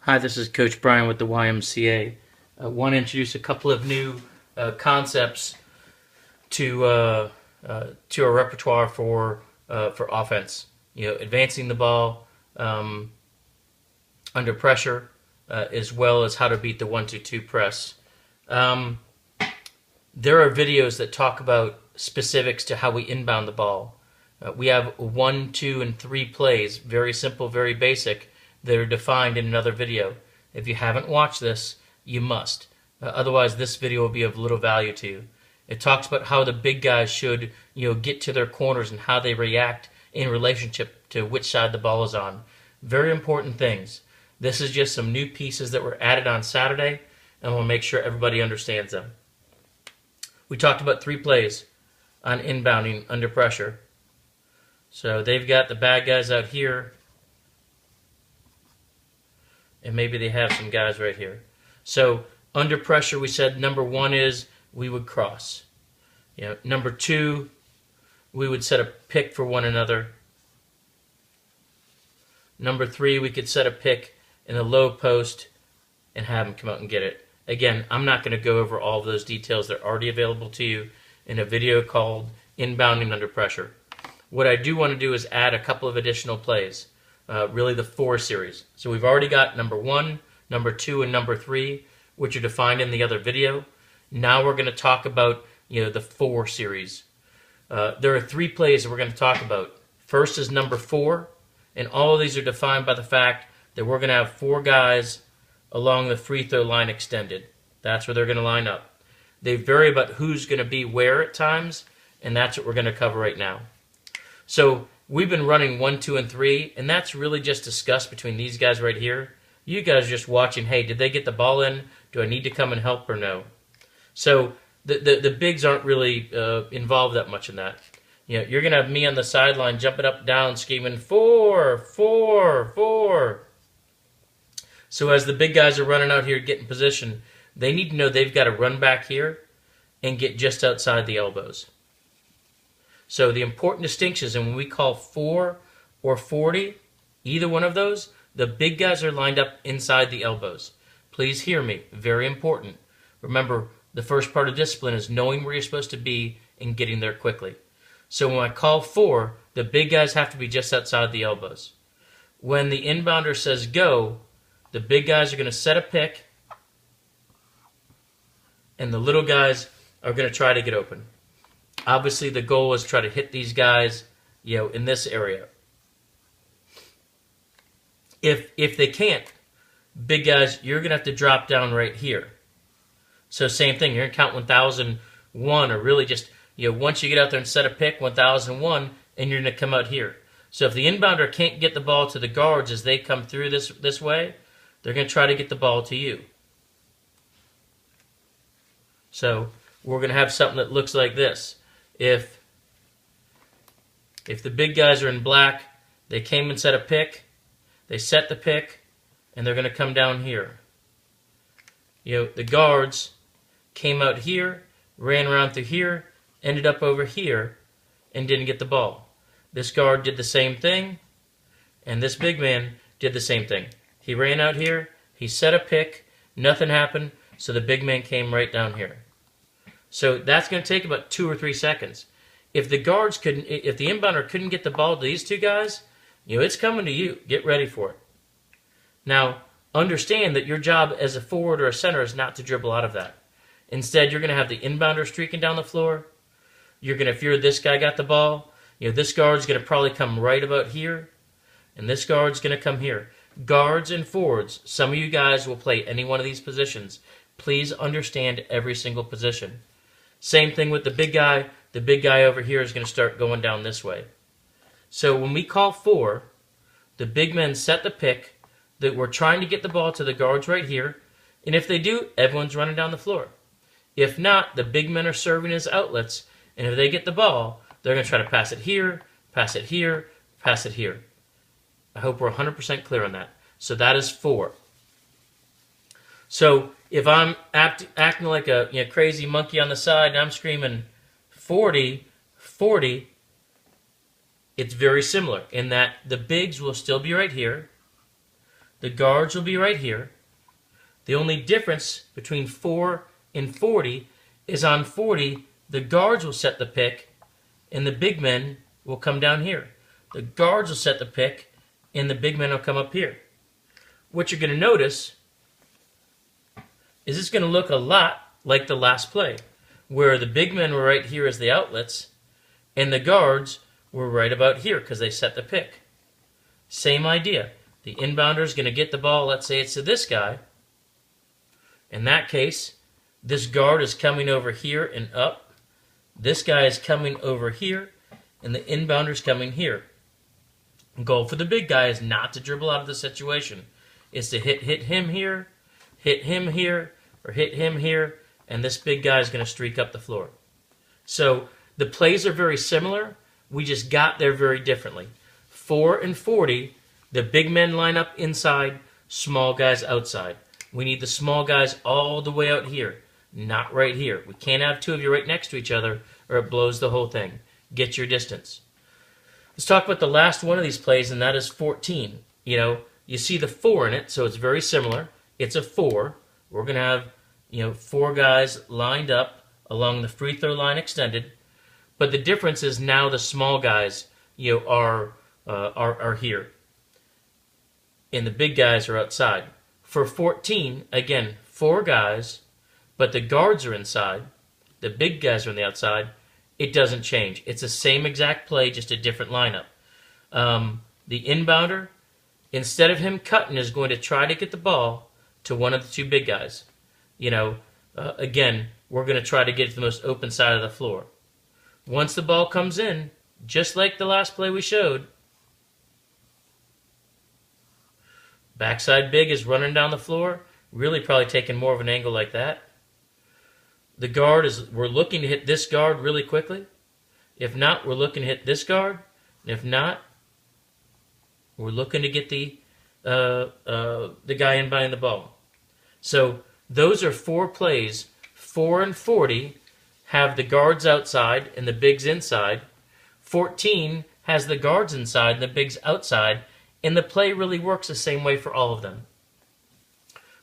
Hi, this is Coach Brian with the YMCA. I want to introduce a couple of new concepts to our repertoire for offense. Advancing the ball under pressure, as well as how to beat the 1-2-2 press. There are videos that talk about specifics to how we inbound the ball. We have 1, 2, and 3 plays, very simple, very basic, that are defined in another video. If you haven't watched this, you must. Otherwise, this video will be of little value to you. It talks about how the big guys should, get to their corners and how they react in relationship to which side the ball is on. Very important things. This is just some new pieces that were added on Saturday, and we'll make sure everybody understands them. We talked about 3 plays on inbounding under pressure. So they've got the bad guys out here, and maybe they have some guys right here. So under pressure, we said number 1 is we would cross. Number 2, we would set a pick for one another. Number 3, we could set a pick in a low post and have them come out and get it. Again, I'm not going to go over all of those details. They're already available to you in a video called Inbounding Under Pressure. What I do want to do is add a couple of additional plays, really the 4 series. So we've already got number 1, number 2, and number 3, which are defined in the other video. Now we're going to talk about the 4 series. There are 3 plays that we're going to talk about. First is number 4, and all of these are defined by the fact that we're going to have 4 guys along the free throw line extended. That's where they're going to line up. They vary about who's going to be where at times, and that's what we're going to cover right now. So we've been running 1, 2, and 3, and that's really just discussed between these guys right here. You guys are just watching, hey, did they get the ball in? Do I need to come and help or no? So the bigs aren't really involved that much in that. You're going to have me on the sideline jumping up and down, screaming, 4, 4, 4. So as the big guys are running out here getting position, they need to know they've got to run back here and get just outside the elbows. So the important distinction is when we call 4 or 40, either one of those, the big guys are lined up inside the elbows. Please hear me, very important. Remember, the first part of discipline is knowing where you're supposed to be and getting there quickly. So when I call 4, the big guys have to be just outside the elbows. When the inbounder says go, the big guys are going to set a pick, and the little guys are going to try to get open. Obviously, the goal is to try to hit these guys, in this area. If they can't, big guys, you're going to have to drop down right here. So same thing, you're going to count 1001, or really just, once you get out there and set a pick, 1001, and you're going to come out here. So if the inbounder can't get the ball to the guards as they come through this way, they're going to try to get the ball to you. So we're going to have something that looks like this. If the big guys are in black, they came and set a pick, they set the pick, and they're going to come down here. The guards came out here, ran around through here, ended up over here, and didn't get the ball. This guard did the same thing, and this big man did the same thing. He ran out here, he set a pick, nothing happened, so the big man came right down here. So that's going to take about 2 or 3 seconds. If the inbounder couldn't get the ball to these 2 guys, it's coming to you. Get ready for it. Now, understand that your job as a forward or a center is not to dribble out of that. Instead, you're going to have the inbounder streaking down the floor. You're going to fear this guy got the ball. This guard's going to probably come right about here, and this guard's going to come here. Guards and forwards, some of you guys will play any one of these positions. Please understand every single position. Same thing with the big guy. The big guy over here is going to start going down this way. So when we call 4, the big men set the pick, that we're trying to get the ball to the guards right here, and if they do, everyone's running down the floor. If not, the big men are serving as outlets, and if they get the ball, they're going to try to pass it here, pass it here, pass it here. I hope we're 100% clear on that. So that is 4. So if I'm acting like a crazy monkey on the side and I'm screaming 40, 40, it's very similar in that the bigs will still be right here. The guards will be right here. The only difference between 4 and 40 is on 40, the guards will set the pick, and the big men will come down here. The guards will set the pick, and the big men will come up here. What you're going to notice is it's going to look a lot like the last play, where the big men were right here as the outlets, and the guards were right about here because they set the pick. Same idea. The inbounder is going to get the ball, let's say it's to this guy. In that case, this guard is coming over here and up. This guy is coming over here, and the inbounder is coming here. The goal for the big guy is not to dribble out of the situation. It's to hit him here, or hit him here, and this big guy is going to streak up the floor. So the plays are very similar. We just got there very differently. 4 and 40, the big men line up inside, small guys outside. We need the small guys all the way out here, not right here. We can't have two of you right next to each other or it blows the whole thing. Get your distance. Let's talk about the last one of these plays, and that is 14. You see the 4 in it, so it's very similar. It's a 4. We're going to have 4 guys lined up along the free throw line extended. But the difference is now the small guys are here, and the big guys are outside. For 14, again, 4 guys, but the guards are inside. The big guys are on the outside. It doesn't change. It's the same exact play, just a different lineup. The inbounder, instead of him cutting, is going to try to get the ball to one of the 2 big guys. Again, we're going to try to get to the most open side of the floor. Once the ball comes in, just like the last play we showed, backside big is running down the floor, really probably taking more of an angle like that. The guard we're looking to hit this guard really quickly. If not, we're looking to hit this guard. And if not, we're looking to get the guy in behind the ball. So those are 4 plays. 4 and 40 have the guards outside and the bigs inside. 14 has the guards inside and the bigs outside. And the play really works the same way for all of them.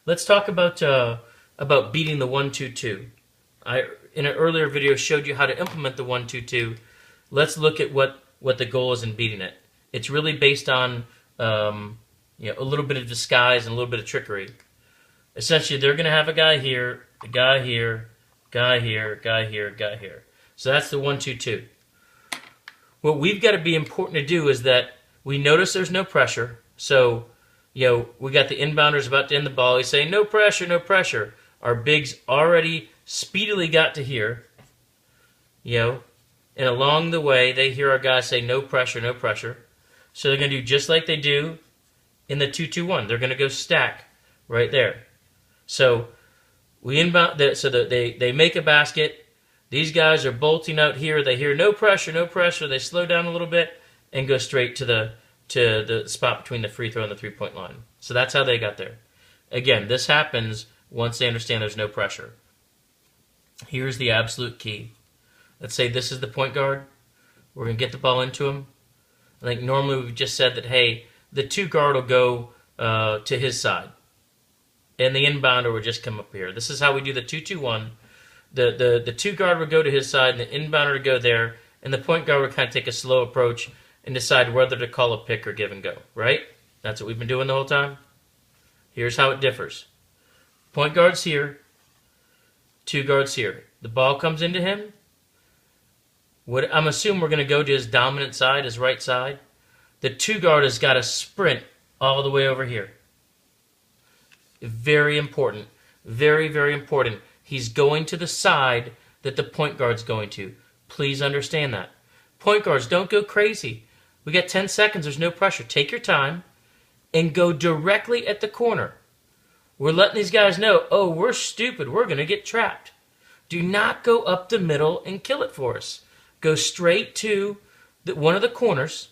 Let's talk about beating the 1-2-2. I, in an earlier video, showed you how to implement the 1-2-2. Let's look at what the goal is in beating it. It's really based on a little bit of disguise and a little bit of trickery. Essentially, they're going to have a guy here, a guy here, guy here, guy here, guy here. So that's the 1-2-2. What we've got to be important to do is that we notice there's no pressure. So, we got the inbounders about to end the ball. He's saying, no pressure, no pressure. Our bigs already speedily got to here. And along the way, they hear our guys say, no pressure, no pressure. So they're going to do just like they do in the 2-2-1. They're going to go stack right there. So we inbound, so that they make a basket. These guys are bolting out here. They hear no pressure, no pressure. They slow down a little bit and go straight to the spot between the free throw and the three-point line. So that's how they got there. Again, this happens once they understand there's no pressure. Here's the absolute key. Let's say this is the point guard. We're going to get the ball into him. I think normally we've just said that, hey, the 2 guard will go to his side. And the inbounder will just come up here. This is how we do the 2-2-1. The 2 guard would go to his side, and the inbounder would go there, and the point guard would kind of take a slow approach and decide whether to call a pick or give and go, right? That's what we've been doing the whole time. Here's how it differs. Point guard's here, 2 guards here. The ball comes into him. I'm assuming we're going to go to his dominant side, his right side. The 2 guard has got to sprint all the way over here. Very important. Very, very important. He's going to the side that the point guard's going to. Please understand that. Point guards, don't go crazy. We got 10 seconds. There's no pressure. Take your time and go directly at the corner. We're letting these guys know, oh, we're stupid. We're going to get trapped. Do not go up the middle and kill it for us. Go straight to one of the corners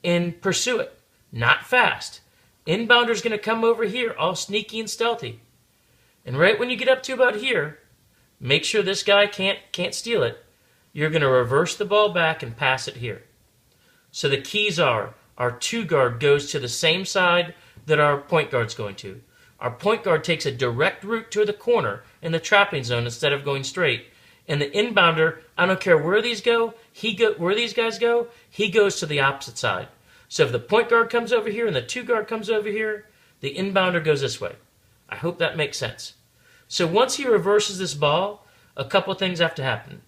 and pursue it. Not fast. Inbounder's going to come over here, all sneaky and stealthy. And right when you get up to about here, make sure this guy can't steal it. You're going to reverse the ball back and pass it here. So the keys are, our 2 guard goes to the same side that our point guard's going to. Our point guard takes a direct route to the corner in the trapping zone instead of going straight. And the inbounder, I don't care where these guys go, he goes to the opposite side. So if the point guard comes over here and the two guard comes over here, the inbounder goes this way. I hope that makes sense. So once he reverses this ball, a couple things have to happen.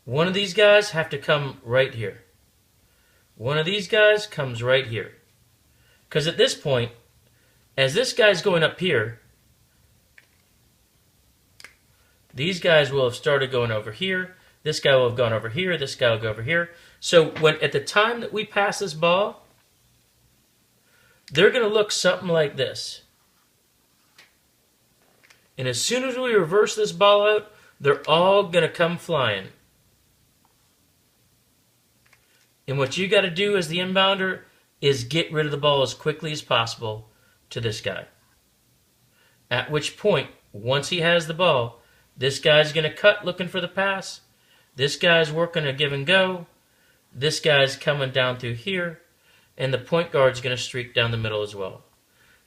One of these guys have to come right here. One of these guys comes right here. Because at this point, as this guy's going up here, these guys will have started going over here. This guy will have gone over here. This guy will go over here. So when at the time that we pass this ball, they're going to look something like this. And as soon as we reverse this ball out, they're all going to come flying. And what you got to do as the inbounder is get rid of the ball as quickly as possible to this guy. At which point, once he has the ball, this guy's going to cut looking for the pass. This guy's working a give and go. This guy's coming down through here. And the point guard's going to streak down the middle as well.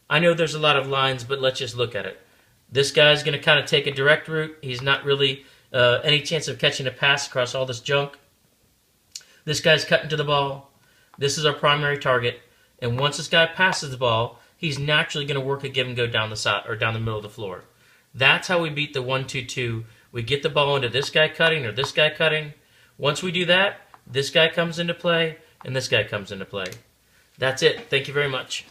I know there's a lot of lines, but let's just look at it. This guy's going to kind of take a direct route. He's not really any chance of catching a pass across all this junk. This guy's cutting to the ball. This is our primary target. And once this guy passes the ball, he's naturally going to work a give and go down the side or down the middle of the floor. That's how we beat the 1-2-2. We get the ball into this guy cutting or this guy cutting. Once we do that, this guy comes into play and this guy comes into play. That's it. Thank you very much.